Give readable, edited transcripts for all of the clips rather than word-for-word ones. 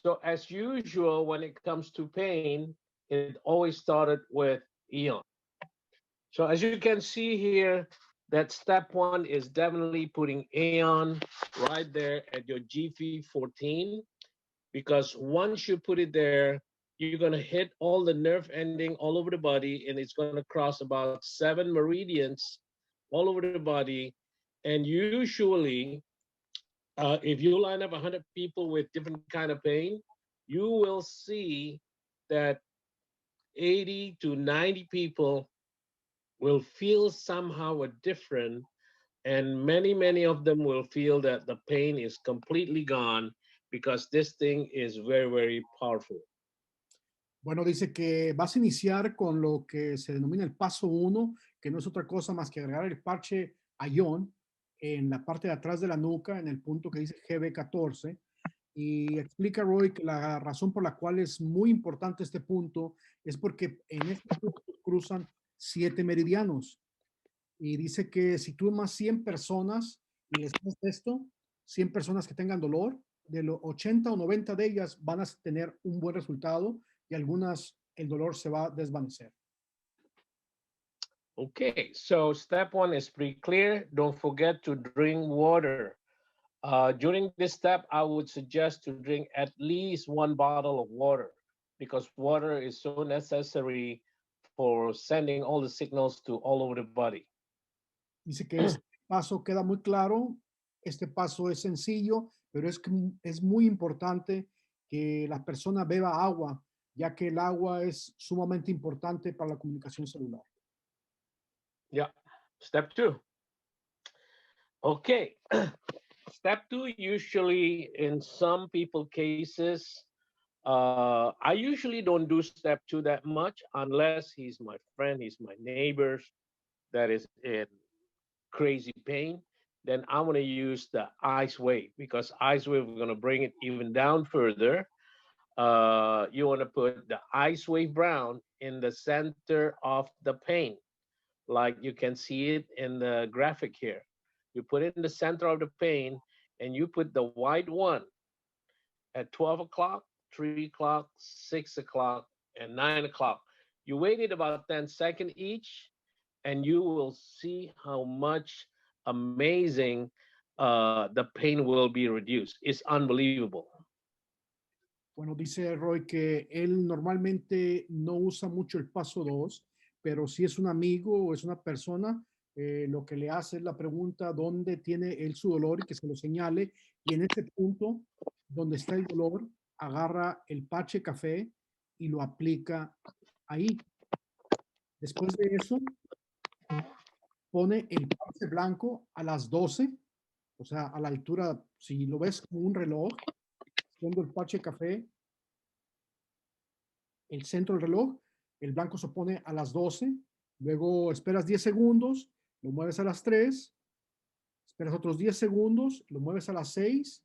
So as usual, when it comes to pain, it always started with Eon. So as you can see here, that step one is definitely putting Aeon right there at your GV14, because once you put it there, you're going to hit all the nerve ending all over the body, and it's going to cross about 7 meridians all over the body. And usually, if you line up 100 people with different kind of pain, you will see that 80 to 90 people will feel somehow a different, and many of them will feel that the pain is completely gone, because this thing is very powerful. Bueno, dice que vas a iniciar con lo que se denomina el paso uno, que no es otra cosa más que agregar el parche ayón en la parte de atrás de la nuca, en el punto que dice GB14. Y explica Roy que la razón por la cual es muy importante este punto es porque en este punto cruzan 7 meridianos. Y dice que si tú más 100 personas y les haces esto, 100 personas que tengan dolor, de los 80 o 90 de ellas van a tener un buen resultado, y algunas el dolor se va a desvanecer. Okay, so step one is pretty clear. Don't forget to drink water. During this step, I would suggest to drink at least 1 bottle of water, because water is so necessary for sending all the signals to all over the body. Dice que este paso queda muy claro, este paso es sencillo, pero es muy importante que la persona beba agua, ya que el agua es sumamente importante para la comunicación celular. Yeah. Step two. Okay. Step two, usually in some people cases, I usually don't do step two that much unless he's my friend, he's my neighbors that is in crazy pain. Then I'm gonna use the ice wave, because ice wave we're gonna bring it even down further. You want to put the ice wave brown in the center of the pain, like you can see it in the graphic here. You put it in the center of the pain, and you put the white one at 12 o'clock, 3 o'clock, 6 o'clock, and 9 o'clock. You wait it about 10 seconds each, and you will see how much amazing the pain will be reduced. It's unbelievable. Bueno, dice Roy que él normalmente no usa mucho el paso 2, pero si es un amigo o es una persona, lo que le hace es la pregunta dónde tiene él su dolor y que se lo señale. Y en este punto, donde está el dolor, agarra el parche café y lo aplica ahí. Después de eso, pone el parche blanco a las 12, o sea, a la altura, si lo ves como un reloj, siendo el parche café el centro del reloj, el blanco se pone a las 12, luego esperas 10 segundos, lo mueves a las 3, esperas otros 10 segundos, lo mueves a las 6,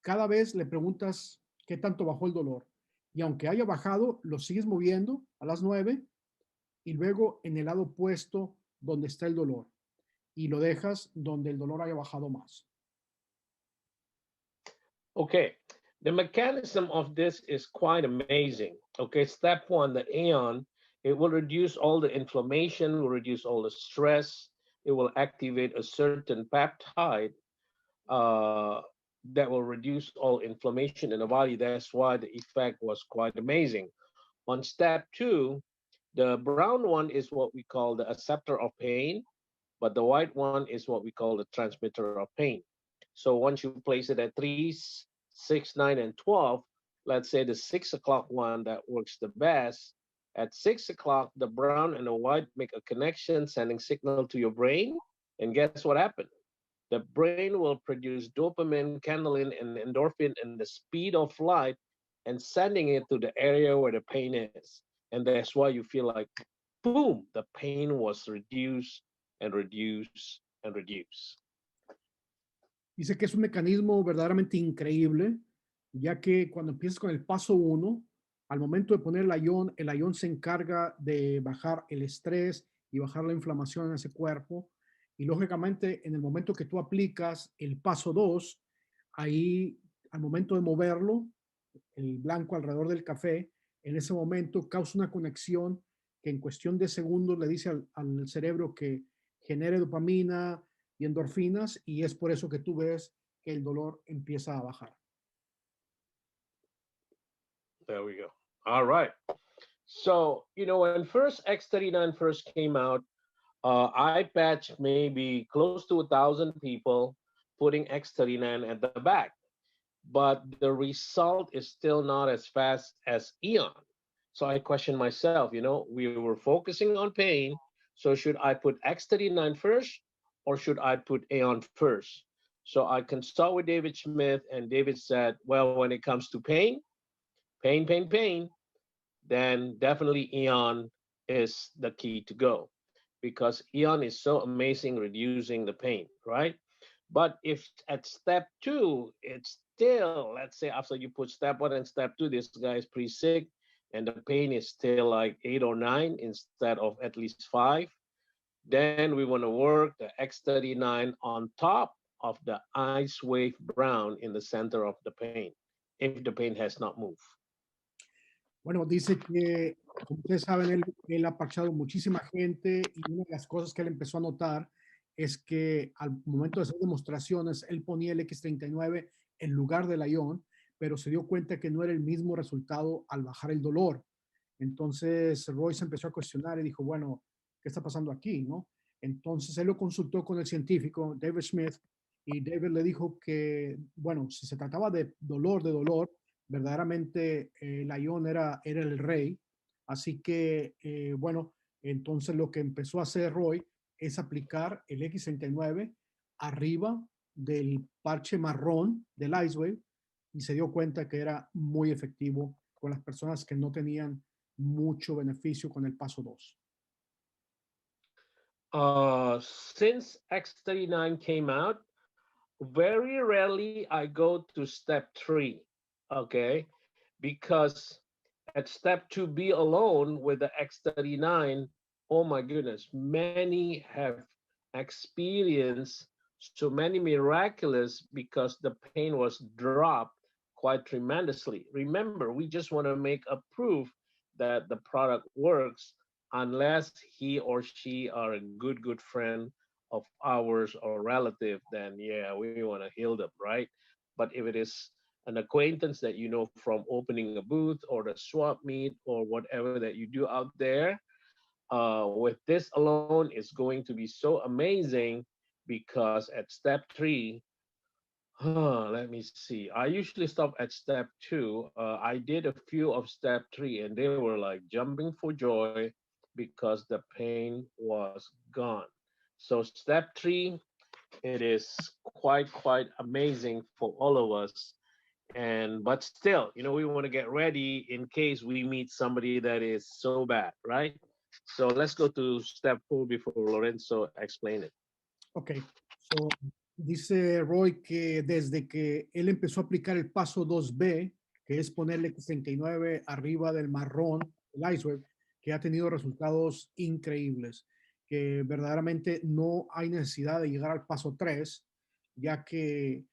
cada vez le preguntas qué tanto bajó el dolor. Y aunque haya bajado, lo sigues moviendo a las 9 y luego en el lado opuesto donde está el dolor. Y lo dejas donde el dolor haya bajado más. Okay, the mechanism of this is quite amazing. Okay, step one, the Aeon, it will reduce all the inflammation, will reduce all the stress, it will activate a certain peptide uh, that will reduce all inflammation in the body. That's why the effect was quite amazing. On step two, the brown one is what we call the acceptor of pain, but the white one is what we call the transmitter of pain. So once you place it at 3, 6, 9, and 12, let's say the 6 o'clock one that works the best. At 6 o'clock, the brown and the white make a connection, sending signal to your brain. And guess what happened? The brain will produce dopamine, candolin, and endorphin in the speed of light, and sending it to the area where the pain is. And that's why you feel like, boom, the pain was reduced and reduced and reduced. Dice que es un mecanismo verdaderamente increíble, ya que cuando empiezas con el paso 1, al momento de poner el ayón se encarga de bajar el estrés y bajar la inflamación en ese cuerpo. Y lógicamente, en el momento que tú aplicas el paso 2, ahí al momento de moverlo, el blanco alrededor del café, en ese momento causa una conexión que en cuestión de segundos le dice al cerebro que genere dopamina y endorfinas y es por eso que tú ves que el dolor empieza a bajar. There we go. All right. So, when first X39 first came out, I patched maybe close to 1,000 people putting X39 at the back. But the result is still not as fast as Eon. So I questioned myself, we were focusing on pain. So should I put X39 first or should I put Aeon first? So I consult with David Smith, and David said, well, when it comes to pain, then definitely Eon is the key to go because Eon is so amazing reducing the pain, right? But if at step two, it's still, let's say after you put step one and step two, this guy is pretty sick and the pain is still like 8 or 9 instead of at least 5, then we want to work the X39 on top of the ice wave brown in the center of the pain if the pain has not moved. Bueno, dice que, como ustedes saben, él ha parchado muchísima gente y una de las cosas que él empezó a notar es que al momento de hacer demostraciones, él ponía el X39 en lugar del ION, pero se dio cuenta que no era el mismo resultado al bajar el dolor. Entonces Roy se empezó a cuestionar y dijo, bueno, ¿qué está pasando aquí? ¿No? Entonces él lo consultó con el científico David Smith y David le dijo que, bueno, si se trataba de dolor, verdaderamente la Ion era el rey. Así que, bueno, entonces lo que empezó a hacer Roy es aplicar el X69 arriba del parche marrón del Icewave y se dio cuenta que era muy efectivo con las personas que no tenían mucho beneficio con el paso 2. Since X39 came out, very rarely I go to step 3, okay? Because at step 2B alone with the X39, oh my goodness, many have experienced so many miraculous because the pain was dropped quite tremendously. Remember, we just want to make a proof that the product works unless he or she are a good friend of ours or relative, then yeah, we want to heal them, right? But if it is an acquaintance that you know from opening a booth or the swap meet or whatever that you do out there, with this alone, it's going to be so amazing because at step 3, let me see. I usually stop at step 2. I did a few of step 3, and they were like jumping for joy because the pain was gone. So step 3, it is quite amazing for all of us. And but still, we want to get ready in case we meet somebody that is so bad, right? So let's go to step 4 before Lorenzo explain it. Ok, so, dice Roy que desde que él empezó a aplicar el paso 2B, que es ponerle X39 arriba del marrón, el Icewave, que ha tenido resultados increíbles, que verdaderamente no hay necesidad de llegar al paso 3, ya que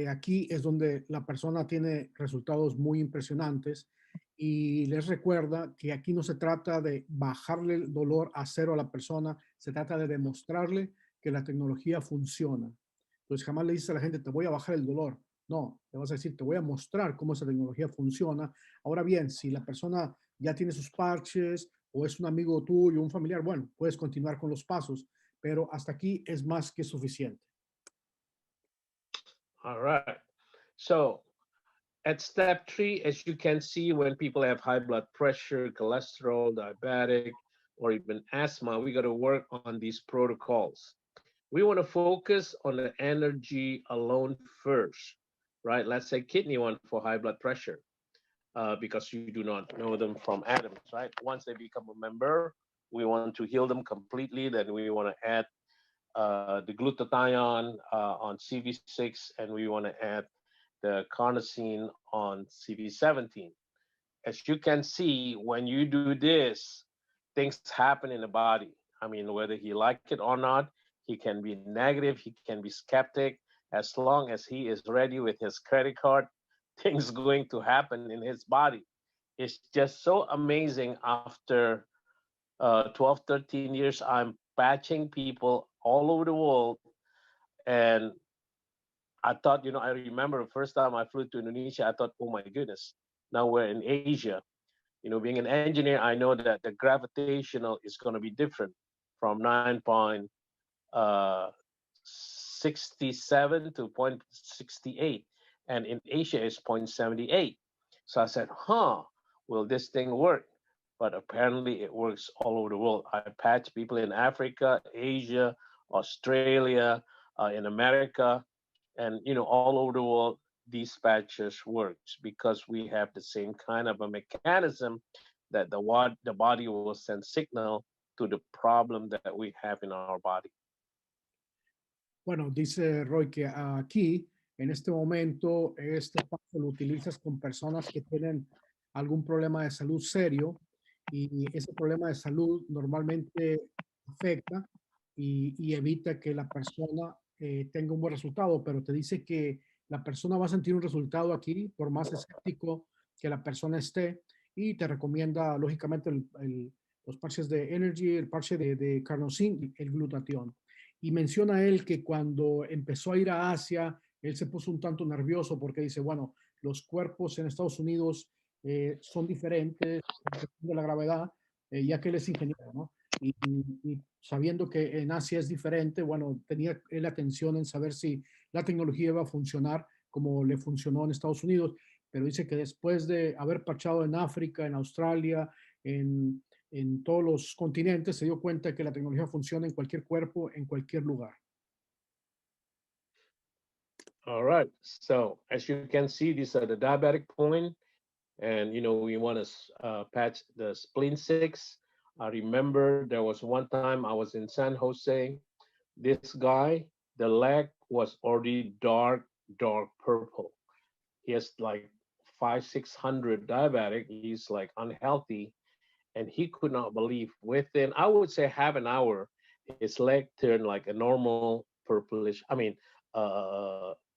aquí es donde la persona tiene resultados muy impresionantes y les recuerda que aquí no se trata de bajarle el dolor a cero a la persona, se trata de demostrarle que la tecnología funciona. Entonces jamás le dices a la gente, te voy a bajar el dolor. No, te vas a decir, te voy a mostrar cómo esa tecnología funciona. Ahora bien, si la persona ya tiene sus parches o es un amigo tuyo, un familiar, bueno, puedes continuar con los pasos, pero hasta aquí es más que suficiente. All right. So at step 3, as you can see, when people have high blood pressure, cholesterol, diabetic, or even asthma, we got to work on these protocols. We want to focus on the energy alone first, right? Let's say kidney one for high blood pressure, because you do not know them from atoms, right? Once they become a member, we want to heal them completely. Then we want to add the glutathione on CV6, and we want to add the carnosine on CV17. As you can see, when you do this, things happen in the body. I mean, whether he like it or not, he can be negative, he can be skeptic. As long as he is ready with his credit card, things going to happen in his body. It's just so amazing. After 12, 13 years, I'm patching people all over the world. And I thought, I remember the first time I flew to Indonesia, I thought, oh my goodness, now we're in Asia. Being an engineer, I know that the gravitational is going to be different from 9.67 to 0.68. And in Asia, it's 0.78. So I said, will this thing work? But apparently it works all over the world. I patch people in Africa, Asia, Australia, in America, and all over the world. These patches works because we have the same kind of a mechanism that the body will send signal to the problem that we have in our body. Bueno, dice Roy que aquí, en este momento, este paso lo utilizas con personas que tienen algún problema de salud serio y ese problema de salud normalmente afecta y evita que la persona tenga un buen resultado, pero te dice que la persona va a sentir un resultado aquí, por más escéptico que la persona esté, y te recomienda, lógicamente, los parches de Energy, el parche de carnosine, el glutatión. Y menciona él que cuando empezó a ir a Asia, él se puso un tanto nervioso porque dice, bueno, los cuerpos en Estados Unidos son diferentes de la gravedad, ya que él es ingeniero, ¿no? Y sabiendo que en Asia es diferente, bueno, tenía él atención en saber si la tecnología iba a funcionar como le funcionó en Estados Unidos, pero dice que después de haber parchado en África, en Australia, en todos los continentes, se dio cuenta que la tecnología funciona en cualquier cuerpo, en cualquier lugar. All right. So as you can see, these are the diabetic point, and we want to patch the spleen 6. I remember there was one time I was in San Jose. This guy, the leg was already dark, dark purple. He has like 600 diabetic. He's like unhealthy, and he could not believe. Within, I would say, half an hour, his leg turned like a normal purplish. I mean,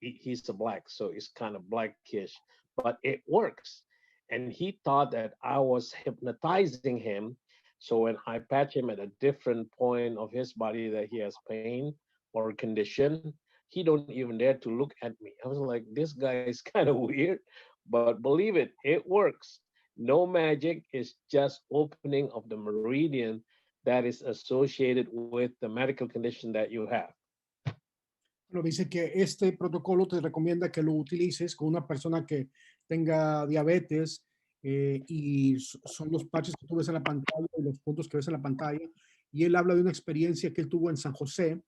he's a black, so it's kind of blackish, but it works. And he thought that I was hypnotizing him. So when I patch him at a different point of his body that he has pain or condition, he don't even dare to look at me. I was like, this guy is kind of weird, but believe it, it works. No magic, is just opening of the meridian that is associated with the medical condition that you have. Pero dice que este protocolo te recomienda que lo utilices con una persona que tenga diabetes y son los patches que tú ves en la pantalla y los puntos que ves en la pantalla. Y él habla de una experiencia que él tuvo en San José,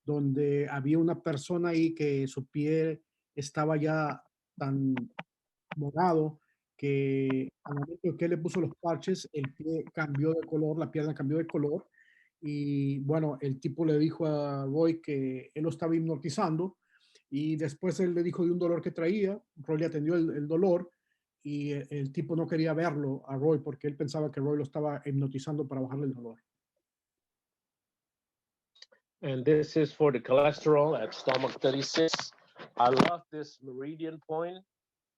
donde había una persona ahí que su pie estaba ya tan morado que al momento que él le puso los parches, el pie cambió de color, la pierna cambió de color. Y bueno, el tipo le dijo a Roy que él lo estaba hipnotizando y después él le dijo de un dolor que traía. Roy le atendió el dolor y el tipo no quería verlo a Roy porque él pensaba que Roy lo estaba hipnotizando para bajarle el dolor. And this is for the cholesterol at stomach 36. I love this meridian point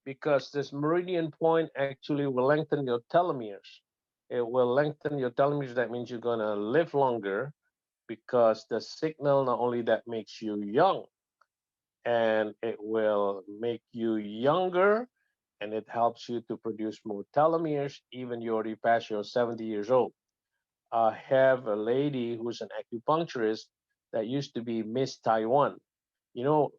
because this meridian point actually will lengthen your telomeres. It will lengthen your telomeres. That means you're going to live longer because the signal not only that makes you young, and it will make you younger, and it helps you to produce more telomeres even you already past your 70 years old. I have a lady who's an acupuncturist that used to be Miss Taiwan. You know,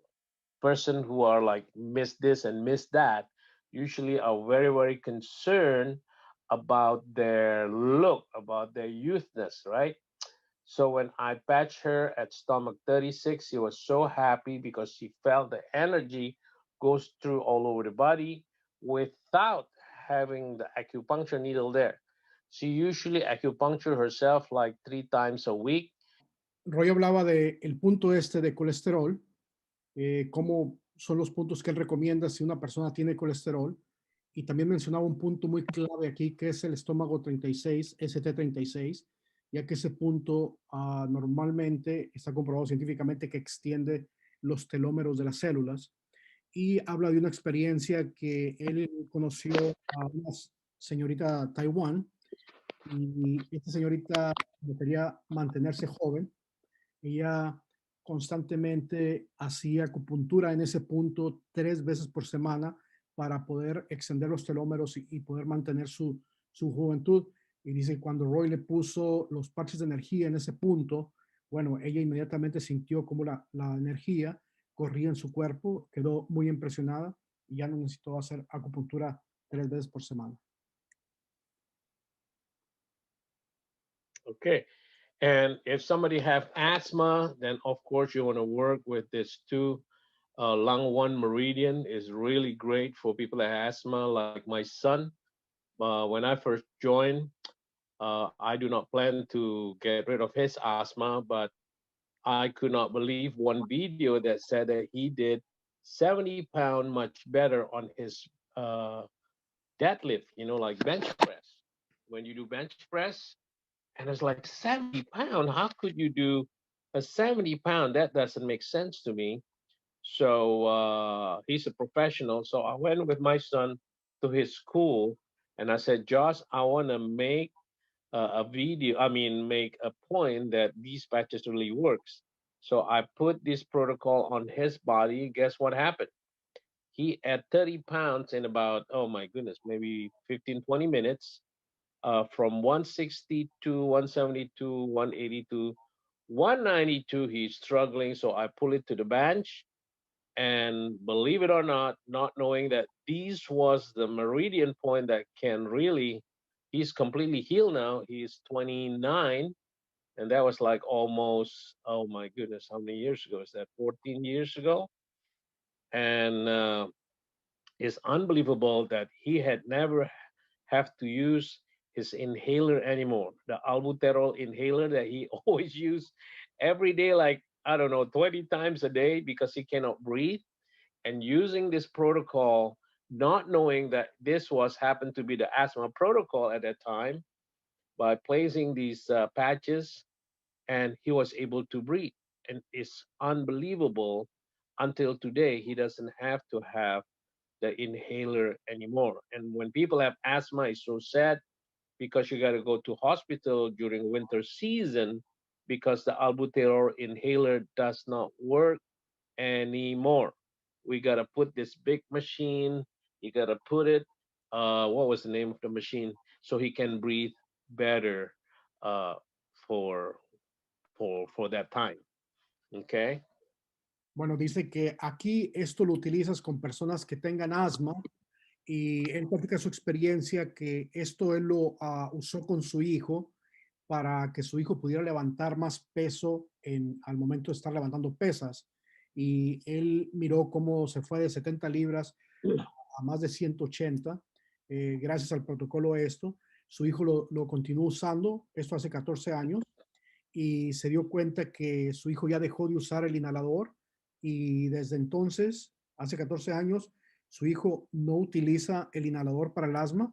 person who are like miss this and miss that usually are very, very concerned about their look, about their youthness, right? So when I patched her at stomach 36, she was so happy because she felt the energy goes through all over the body without having the acupuncture needle there. She usually acupuncture herself like 3 times a week. Roy hablaba de el punto este de colesterol, cómo son los puntos que él recomienda si una persona tiene colesterol. Y también mencionaba un punto muy clave aquí, que es el estómago 36, ST36, ya que ese punto normalmente está comprobado científicamente que extiende los telómeros de las células. y habla de una experiencia que él conoció a una señorita Taiwán y esta señorita quería mantenerse joven. Ella constantemente hacía acupuntura en ese punto 3 veces por semana para poder extender los telómeros y poder mantener su juventud. Y dice, cuando Roy le puso los parches de energía en ese punto, bueno, ella inmediatamente sintió como la energía corría en su cuerpo, quedó muy impresionada y ya no necesitó hacer acupuntura 3 veces por semana. Okay. And if somebody have asthma, then of course you want to work with this two. Lung one meridian is really great for people that have asthma, like my son. When I first joined, I do not plan to get rid of his asthma, but I could not believe one video that said that he did 70 pound much better on his uh, deadlift, like bench press. When you do bench press, and it's like 70 pound. How could you do a 70 pound? That doesn't make sense to me. So he's a professional. So I went with my son to his school and I said, Josh, I want to make a video, make a point that these patches really works. So I put this protocol on his body. Guess what happened? He at 30 pounds in about, oh my goodness, maybe 15, 20 minutes, from 162, 172, 182, 192. He's struggling. So I pull it to the bench. And believe it or not knowing that these was the meridian point that can really, he's completely healed now. He's 29. And that was like almost, oh my goodness, how many years ago? Is that 14 years ago? And it's unbelievable that he had never have to use his inhaler anymore. The albuterol inhaler that he always used every day, like, I don't know, 20 times a day because he cannot breathe. And using this protocol, not knowing that this was happened to be the asthma protocol at that time, by placing these patches, and he was able to breathe. And it's unbelievable. Until today, he doesn't have to have the inhaler anymore. And when people have asthma, it's so sad because you got to go to hospital during winter season because the albuterol inhaler does not work anymore. We got to put this big machine. You got to put it. What was the name of the machine? So he can breathe better uh, for for that time. Okay. Bueno, dice que aquí esto lo utilizas con personas que tengan asma y él platica su experiencia que esto él lo usó con su hijo para que su hijo pudiera levantar más peso al momento de estar levantando pesas. Y él miró cómo se fue de 70 libras a más de 180 gracias al protocolo esto. Su hijo lo continuó usando, esto hace 14 años, y se dio cuenta que su hijo ya dejó de usar el inhalador y desde entonces, hace 14 años, su hijo no utiliza el inhalador para el asma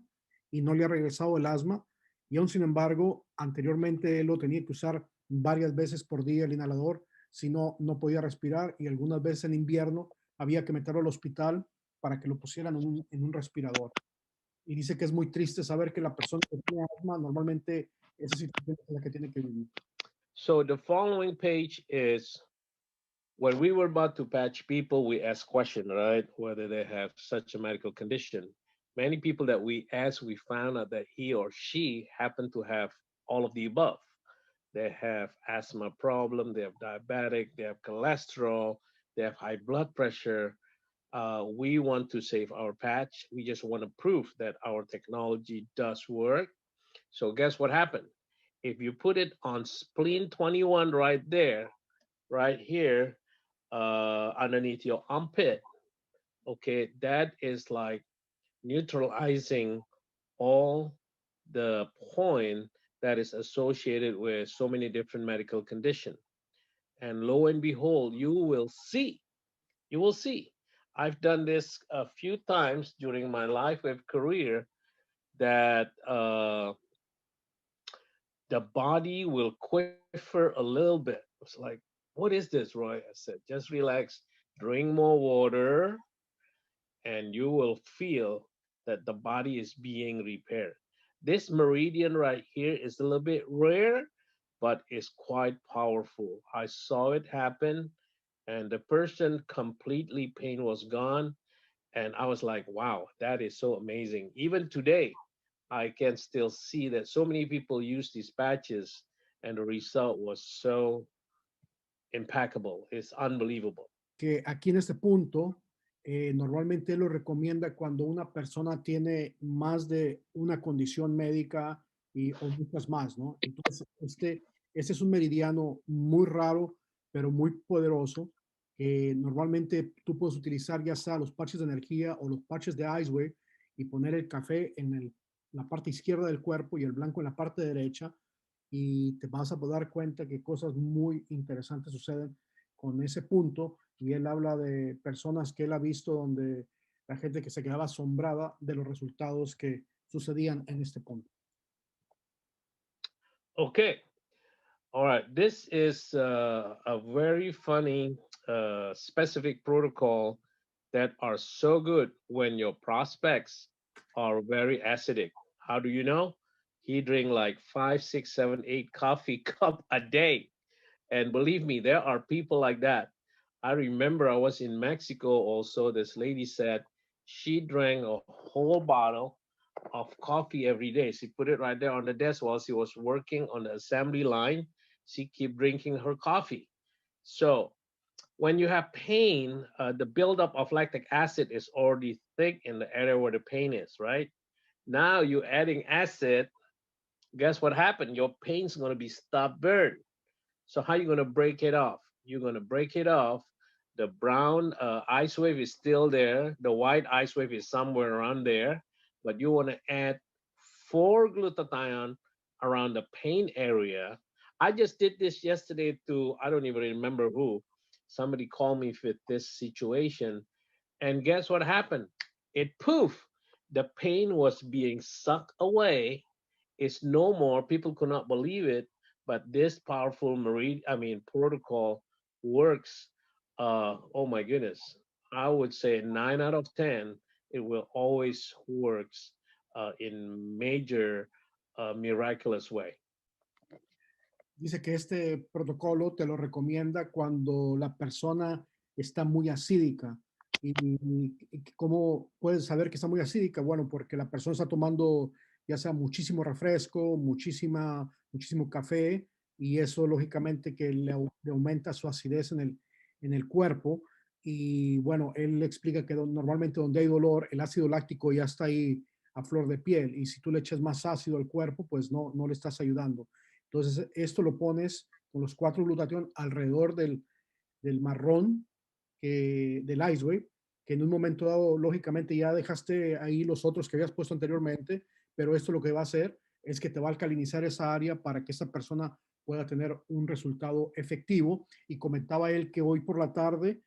y no le ha regresado el asma. Y aún sin embargo, anteriormente él lo tenía que usar varias veces por día el inhalador, si no, no podía respirar y algunas veces en invierno había que meterlo al hospital para que lo pusieran en un respirador. Y dice que es muy triste saber que la persona que tiene asma normalmente esa situación es la que tiene que vivir. So the following page is when we were about to patch people, we ask question, right? Whether they have such a medical condition. Many people that we asked, we found out that he or she happened to have all of the above. They have asthma problem, they have diabetic, they have cholesterol, they have high blood pressure. We want to save our patch. We just want to prove that our technology does work. So guess what happened? If you put it on spleen 21 right there, right here, underneath your armpit, okay, that is like neutralizing all the point that is associated with so many different medical conditions. And lo and behold, you will see. I've done this a few times during my Lifewave career that the body will quiver a little bit. It's like, what is this, Roy? I said, just relax, drink more water, and you will feel that the body is being repaired. This meridian right here is a little bit rare, but it's quite powerful. I saw it happen, and the person completely pain was gone, and I was like, wow, that is so amazing. Even today, I can still see that so many people use these patches, and the result was so impeccable. It's unbelievable. Que aquí en este punto, normalmente lo recomienda cuando una persona tiene más de una condición médica y, o muchas más, ¿no? Entonces, este es un meridiano muy raro, pero muy poderoso, que normalmente tú puedes utilizar ya sea los parches de energía o los parches de Icewave y poner el café en la parte izquierda del cuerpo y el blanco en la parte derecha, y te vas a dar cuenta que cosas muy interesantes suceden con ese punto. Y él habla de personas que él ha visto donde la gente que se quedaba asombrada de los resultados que sucedían en este punto. Okay. All right. This is a very funny, specific protocol that are so good when your prospects are very acidic. How do you know? He drink like 5, 6, 7, 8 coffee cup a day. And believe me, there are people like that. I remember I was in Mexico also. This lady said she drank a whole bottle of coffee every day. She put it right there on the desk while she was working on the assembly line. She keep drinking her coffee. So when you have pain, the buildup of lactic acid is already thick in the area where the pain is, right? Now you're adding acid. Guess what happened? Your pain's going to be stubborn. So how you going to break it off? You're going to break it off. The brown ice wave is still there. The white ice wave is somewhere around there. But you want to add 4 glutathione around the pain area. I just did this yesterday to, I don't even remember who. Somebody called me with this situation. And guess what happened? It poof. The pain was being sucked away. It's no more. People could not believe it, but this powerful protocol works. Oh my goodness, I would say 9 out of 10. It will always works in major miraculous way. Dice que este protocolo te lo recomienda cuando la persona está muy acídica. ¿Y cómo puedes saber que está muy acídica? Bueno, porque la persona está tomando ya sea muchísimo refresco, muchísimo café, y eso lógicamente que le aumenta su acidez en el cuerpo. Y bueno, él explica que normalmente donde hay dolor, el ácido láctico ya está ahí a flor de piel, y si tú le echas más ácido al cuerpo, pues no le estás ayudando. Entonces, esto lo pones con los 4 glutatión alrededor del marrón, del Icewave, que en un momento dado, lógicamente, ya dejaste ahí los otros que habías puesto anteriormente, pero esto lo que va a hacer es que te va a alcalinizar esa área para que esa persona pueda tener un resultado efectivo. Y comentaba él que hoy por la tarde,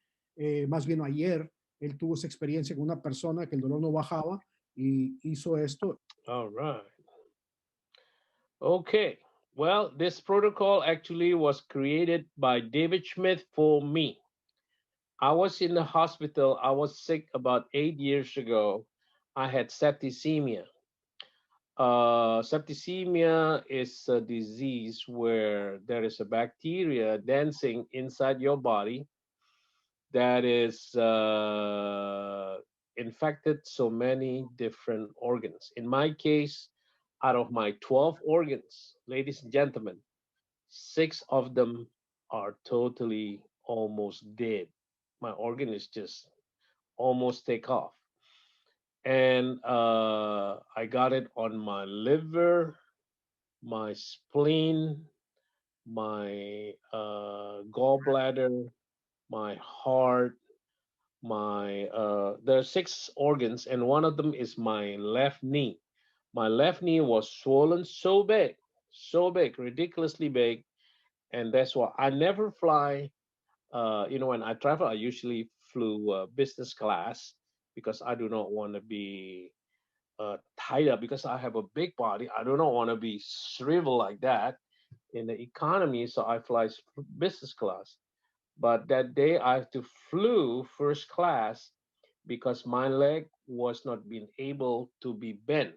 más bien ayer, él tuvo esa experiencia con una persona que el dolor no bajaba y hizo esto. All right. Okay. Well, this protocol actually was created by David Smith for me. I was in the hospital. I was sick about 8 years ago. I had septicemia. Septicemia is a disease where there is a bacteria dancing inside your body that is infected so many different organs. In my case, out of my 12 organs, ladies and gentlemen, 6 of them are totally almost dead. My organ is just almost take off. And I got it on my liver, my spleen, my gallbladder, my heart, my there are 6 organs, and one of them is my left knee. My left knee was swollen so big, ridiculously big, and that's why I never fly. When I travel, I usually flew business class because I do not want to be tied up because I have a big body. I do not want to be shriveled like that in the economy, so I fly business class. But that day I have to flew first class, because my leg was not being able to be bent.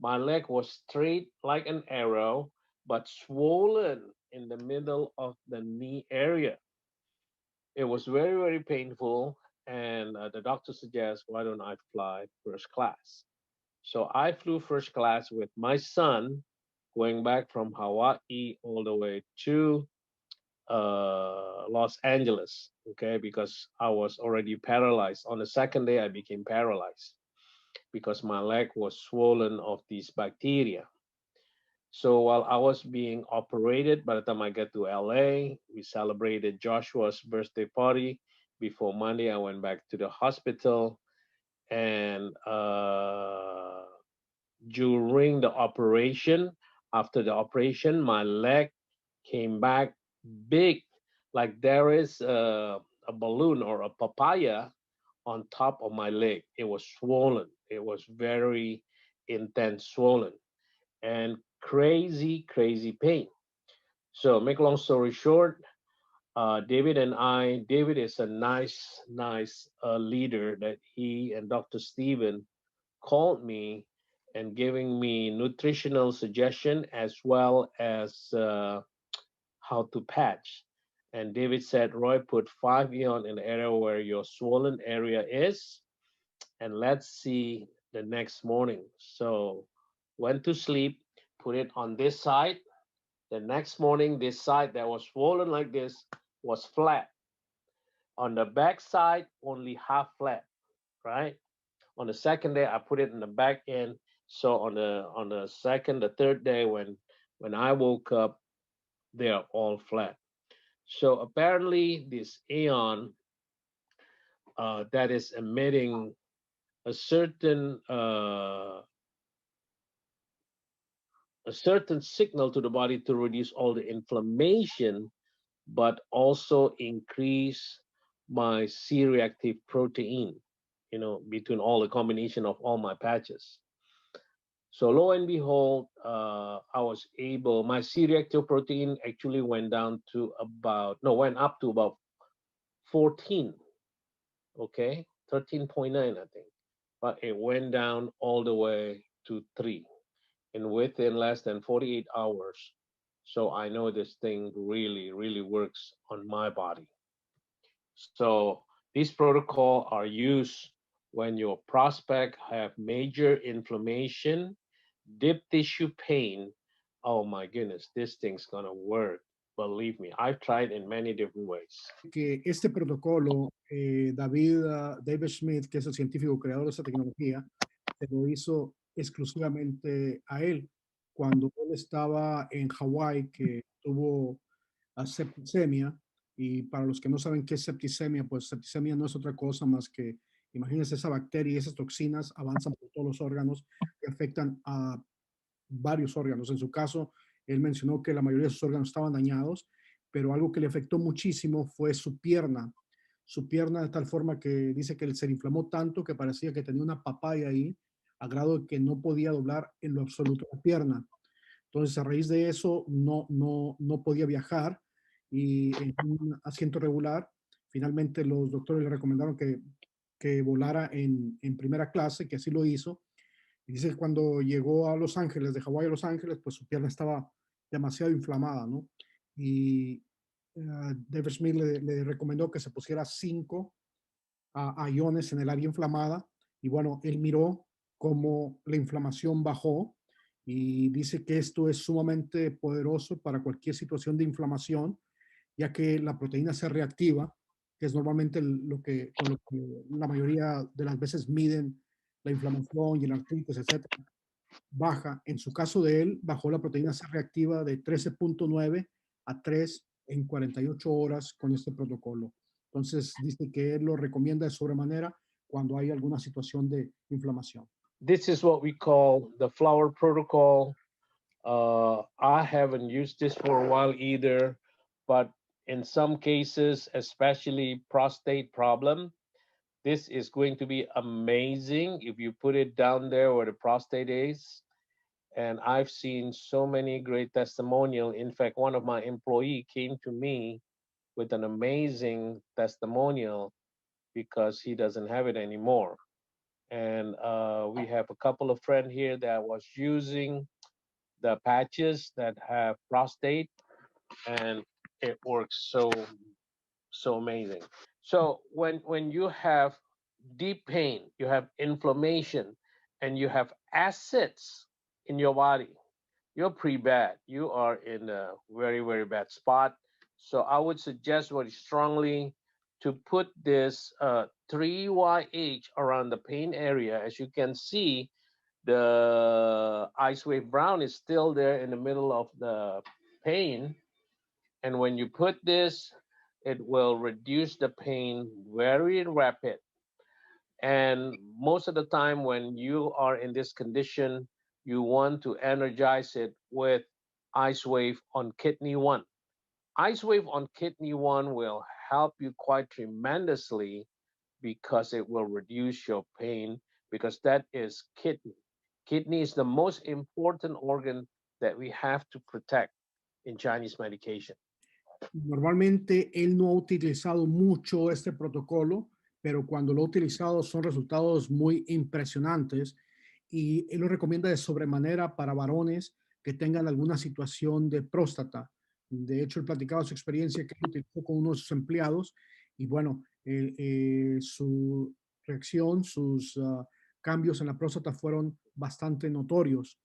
My leg was straight like an arrow, but swollen in the middle of the knee area. It was very, very painful, and the doctor suggests, why don't I fly first class? So I flew first class with my son, going back from Hawaii all the way to Los Angeles, okay, because I was already paralyzed. On the second day, I became paralyzed because my leg was swollen of these bacteria. So while I was being operated, by the time I get to LA, we celebrated Joshua's birthday party. Before Monday, I went back to the hospital, and during the operation, after the operation, my leg came back big, like there is a balloon or a papaya on top of my leg. It was swollen. It was very intense swollen and crazy, crazy pain. So, make long story short, David is a nice leader that he and Dr. Steven called me and giving me nutritional suggestion as well as how to patch. And David said, Roy, put 5 ion in the area where your swollen area is, and let's see the next morning. So went to sleep, put it on this side. The next morning, this side that was swollen like this was flat. On the back side, only half flat, right? On the second day, I put it in the back end. So on the second, the third day, when I woke up, they are all flat. So apparently, this ion that is emitting a certain signal to the body to reduce all the inflammation, but also increase my C-reactive protein. Between all the combination of all my patches. So lo and behold, I was able. My C-reactive protein actually went up to about 14. Okay, 13.9, I think, but it went down all the way to 3 and within less than 48 hours. So I know this thing really, really works on my body. So these protocols are used when your prospect have major inflammation, deep tissue pain. Oh my goodness, this thing's gonna work. Believe me, I've tried in many different ways. Que este protocolo, David Schmidt, que es el científico creador de esta tecnología, se lo hizo exclusivamente a él. Cuando él estaba en Hawái, que tuvo septicemia, y para los que no saben qué es septicemia, pues septicemia no es otra cosa más que, imagínense, esa bacteria y esas toxinas avanzan por todos los órganos que afectan a varios órganos. En su caso, él mencionó que la mayoría de sus órganos estaban dañados, pero algo que le afectó muchísimo fue su pierna de tal forma que dice que él se le inflamó tanto que parecía que tenía una papaya ahí, a grado de que no podía doblar en lo absoluto la pierna. Entonces, a raíz de eso, no podía viajar y en un asiento regular, finalmente los doctores le recomendaron que volara en primera clase, que así lo hizo. Y dice que cuando llegó a Los Ángeles, de Hawái a Los Ángeles, pues su pierna estaba demasiado inflamada, ¿no? Y David Smith le recomendó que se pusiera 5 iones en el área inflamada. Y bueno, él miró cómo la inflamación bajó y dice que esto es sumamente poderoso para cualquier situación de inflamación, ya que la proteína se reactiva, que es normalmente con lo que la mayoría de las veces miden la inflamación y el artritis, etcétera, baja. En su caso de él, bajó la proteína C reactiva de 13.9 a 3 en 48 horas con este protocolo. Entonces, dice que él lo recomienda de sobremanera cuando hay alguna situación de inflamación. This is what we call the flower protocol. I haven't used this for a while either, but in some cases, especially prostate problem, this is going to be amazing if you put it down there where the prostate is. And I've seen so many great testimonial. In fact, one of my employee came to me with an amazing testimonial because he doesn't have it anymore. And we have a couple of friends here that was using the patches that have prostate, and it works so amazing. So when you have deep pain, you have inflammation, and you have acids in your body, you're pretty bad. You are in a very bad spot. So I would suggest very strongly to put this 3YH around the pain area. As you can see, the ice wave brown is still there in the middle of the pain. And when you put this, it will reduce the pain very rapid. And most of the time, when you are in this condition, you want to energize it with Ice Wave on Kidney One. Ice Wave on Kidney One will help you quite tremendously because it will reduce your pain, because that is kidney. Kidney is the most important organ that we have to protect in Chinese medication. Normalmente él no ha utilizado mucho este protocolo, pero cuando lo ha utilizado son resultados muy impresionantes y él lo recomienda de sobremanera para varones que tengan alguna situación de próstata. De hecho, él platicaba su experiencia que él utilizó con uno de sus empleados y bueno, su reacción, sus cambios en la próstata fueron bastante notorios.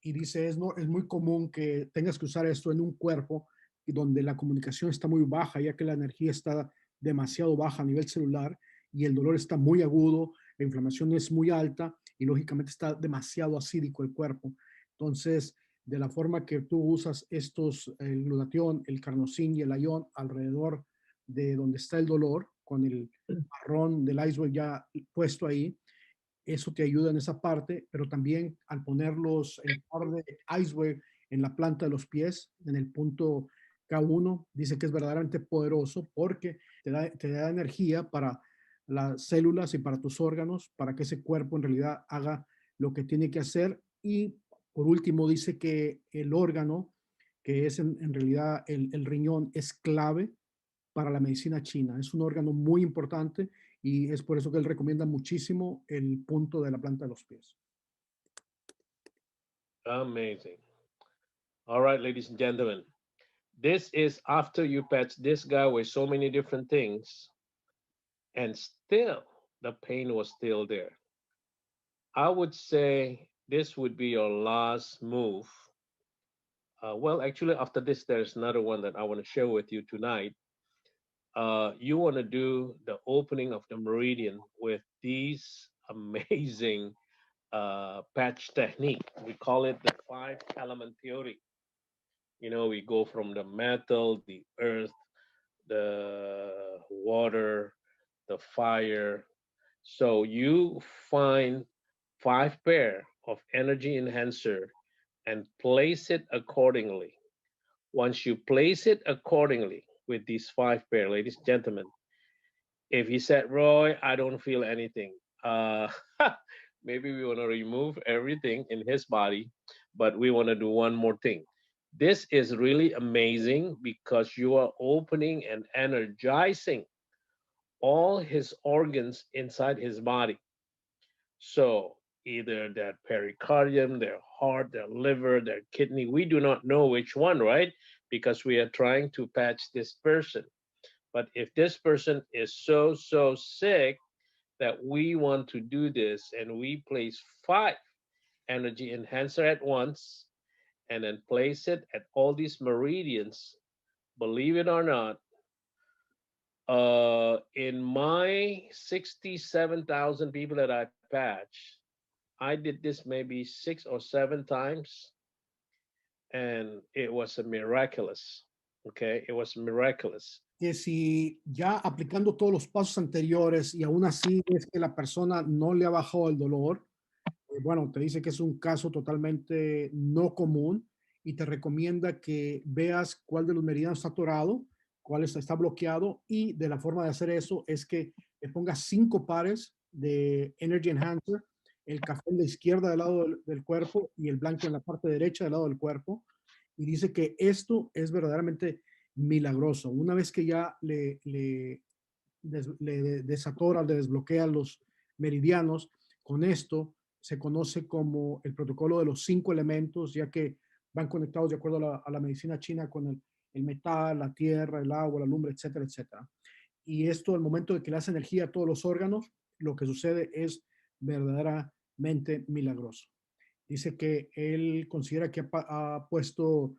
Y dice, no, es muy común que tengas que usar esto en un cuerpo donde la comunicación está muy baja, ya que la energía está demasiado baja a nivel celular y el dolor está muy agudo, la inflamación es muy alta y lógicamente está demasiado acídico el cuerpo. Entonces, de la forma que tú usas estos, el glutatión, el carnosín y el ayón alrededor de donde está el dolor, con el marrón del iceberg ya puesto ahí, eso te ayuda en esa parte, pero también al ponerlos el par de iceberg en la planta de los pies, en el punto K1, dice que es verdaderamente poderoso porque te da energía para las células y para tus órganos, para que ese cuerpo en realidad haga lo que tiene que hacer. Y por último, dice que el órgano, que es en realidad el riñón, es clave para la medicina china. Es un órgano muy importante y es por eso que él recomienda muchísimo el punto de la planta de los pies. Amazing. All right, ladies and gentlemen. This is after you patch this guy with so many different things, and still the pain was still there. I would say this would be your last move. Well, actually, after this, there's another one that I want to share with you tonight. You want to do the opening of the meridian with these amazing patch technique. We call it the five element theory. You know, we go from the metal, the earth, the water, the fire. So you find five pair of energy enhancer and place it accordingly. Once you place it accordingly with these five pair, ladies and gentlemen, if he said, Roy, I don't feel anything, maybe we want to remove everything in his body, but we want to do one more thing. This is really amazing because you are opening and energizing all his organs inside his body. So either their pericardium, their heart, their liver, their kidney, we do not know which one, right? Because we are trying to patch this person. But if this person is so sick that we want to do this and we place five energy enhancer at once and then place it at all these meridians, believe it or not, in my 67,000 people that I patch, I did this maybe 6 or 7 times, and it was a miraculous. Okay, it was miraculous. Que si ya aplicando todos los pasos anteriores y aún así es que la persona no le ha bajado el dolor, bueno, te dice que es un caso totalmente no común y te recomienda que veas cuál de los meridianos está atorado, cuál está bloqueado y de la forma de hacer eso es que le pongas 5 pares de Energy Enhancer, el café en la izquierda del lado del cuerpo y el blanco en la parte derecha del lado del cuerpo. Y dice que esto es verdaderamente milagroso. Una vez que ya le le desatora, le desbloquea los meridianos. Con esto se conoce como el protocolo de los 5 elementos, ya que van conectados de acuerdo a la medicina china con el metal, la tierra, el agua, la lumbre, etcétera, etcétera. Y esto, al momento de que le hace energía a todos los órganos, lo que sucede es verdaderamente milagroso. Dice que él considera que ha puesto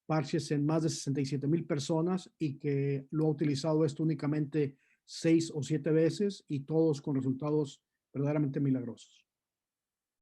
parches en más de 67,000 personas y que lo ha utilizado esto únicamente 6 o 7 veces y todos con resultados verdaderamente milagrosos.